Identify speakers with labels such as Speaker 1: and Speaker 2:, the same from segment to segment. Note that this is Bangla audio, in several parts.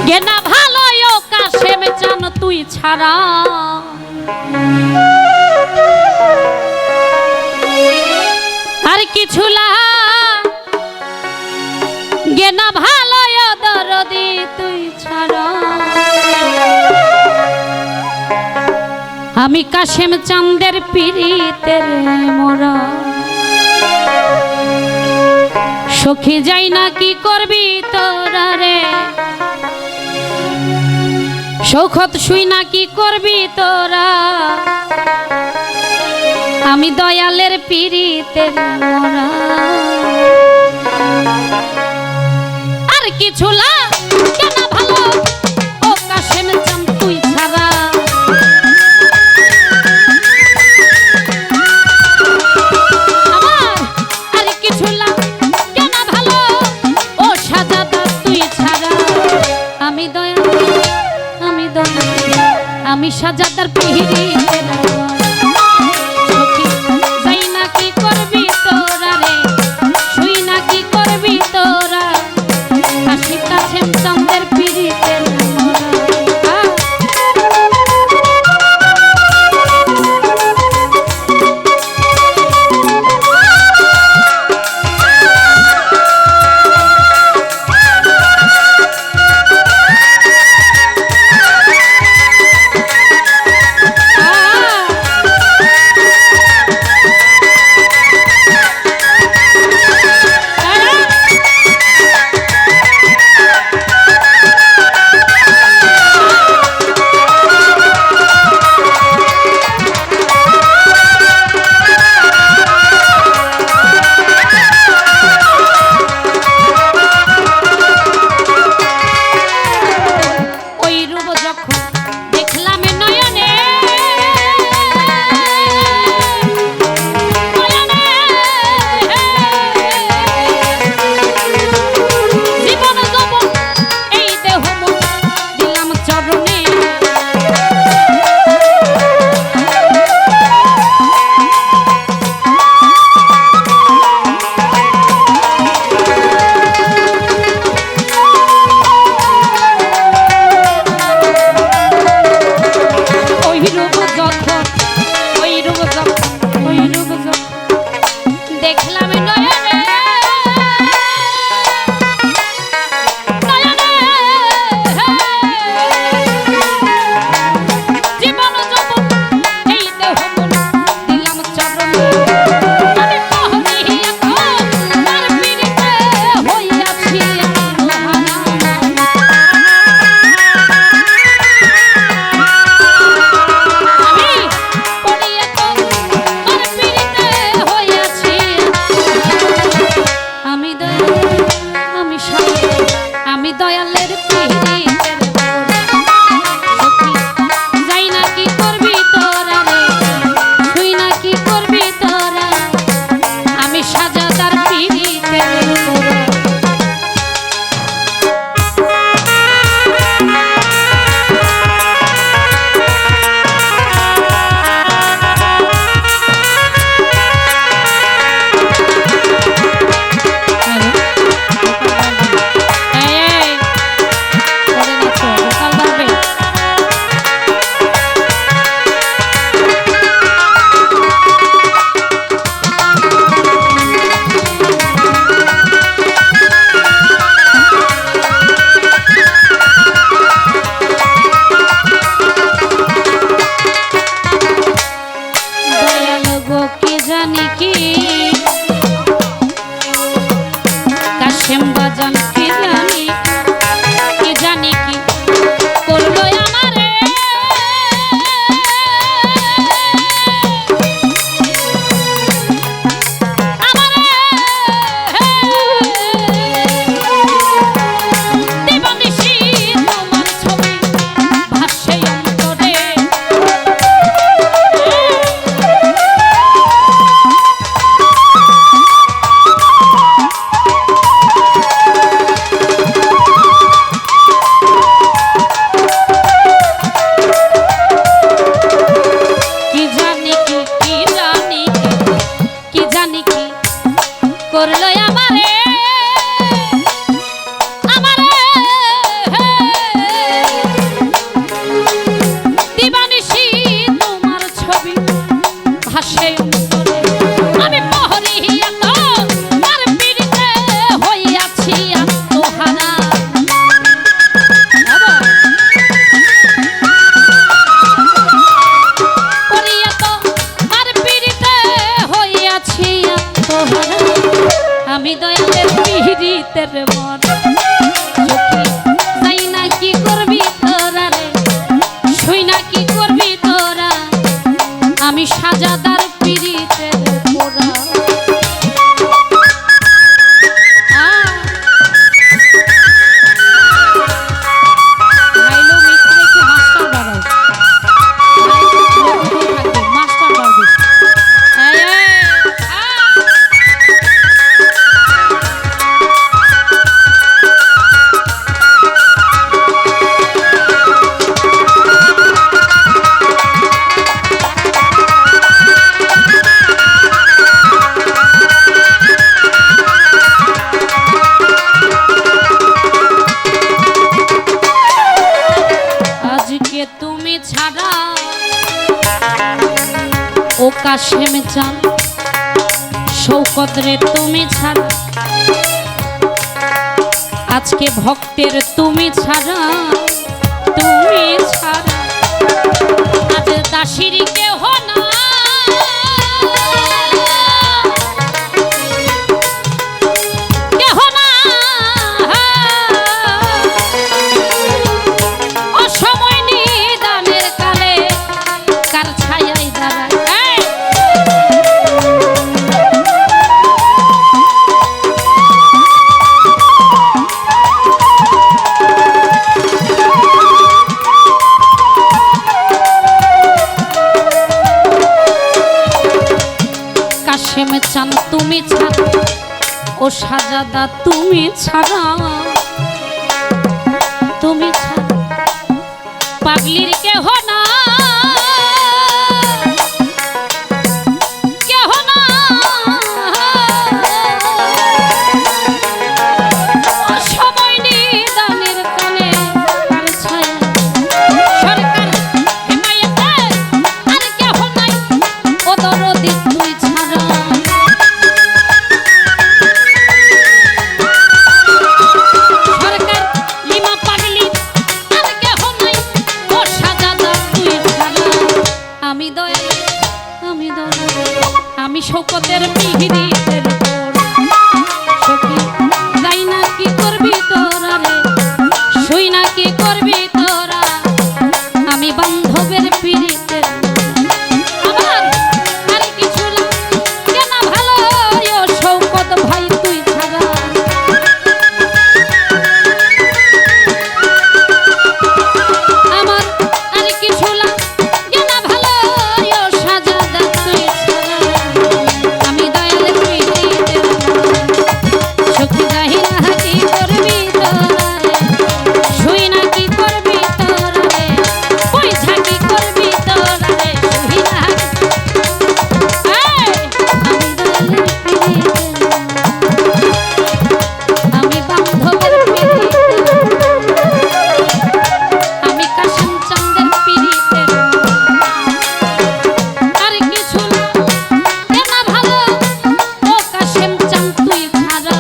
Speaker 1: গেনা ভালো কাশেম চান তুই ছাড়া আর কিছু লা গেনা ভালো দরদি তুই ছাড়া আমি কাশেম চাঁদের পিরিতের মোরা সখী যাই না কি করবি তোরা রে শৌখত শুই না কি করবি তোরা আমি দয়ালের পিরিতের মোরা আর কিছু লা কেন ভালো ও কাশেম চাঁদ তুই ছাড়া আমার আর কিছু লা কেন ভালো ও সাজাদা তুই ছাড়া আমি আমি সাজাদার পিরিতের সখী যাই না কি করবি তোরা রে শুই না কি করবি তোরা কাশি কাশেম চাঁদের পিরিতের মর চোখে যাই না কি করবি তোরা রে শুই না কি করবি তোরা আমি সাজাদার পিরিতের পোড়া তুমি ছাড়া ও কাশেম চান শৌকত রে তুমি ছাড়া আজকে ভক্তের তুমি ছাড়া আজ দাসির কেহ না কাশেম চান তুমি ছাড়া ও সাজাদা তুমি ছাড়া পাগলির কেহ না সময় নিদানের কালে কার ছায়া সরকার হিমায়তে আর কেহ নাই ও দরদি তুই ছাড়া সরকার লিমা পাগলি আর কেহ নাই ও সাজাদা তুই ছাড়া আমি দয়াল আমি শৌকতের পিহিরিতের সখী যাই না কি করবি তোরা রে শুই না কি করবি তোরা আমি বান্ধবের পিরিতের আমার আর কিছু লাগে না ভালো ও শৌকত ভাই তুই ছাড়া আমার আর কিছু লাগে না ভালো ও সাজাদা তুই ছাড়া আমি দয়ালের পিরিতের সখী যাই না কি করবি তোরা শুই না কি করবি তোরা রে পয়সা কি করবি তোরা রে শুই না আমি দয়ালের পিরিতের আমি বান্ধবের পিরিতের আমি কাশেম চাঁদের পিরিতের আর কিছু লাগে না ভালো ও কাশেম চাঁদ তুই ছাড়া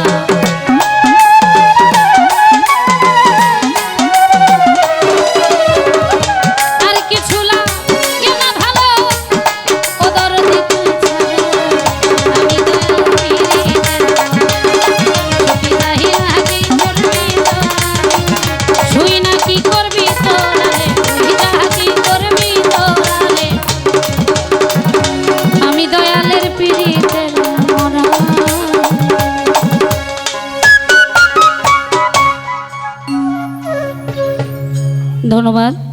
Speaker 1: আর কিছু লাগে না ভালো ও দরদি তুই ছাড়া আমি দয়াল পিরিতের সখী যাই না কি করবি তোরা শুই না কি করবি তোরা রে শুই না কি করবি তোরা রে আমি দয়ালের পিরিতের মরা ধন্যবাদ।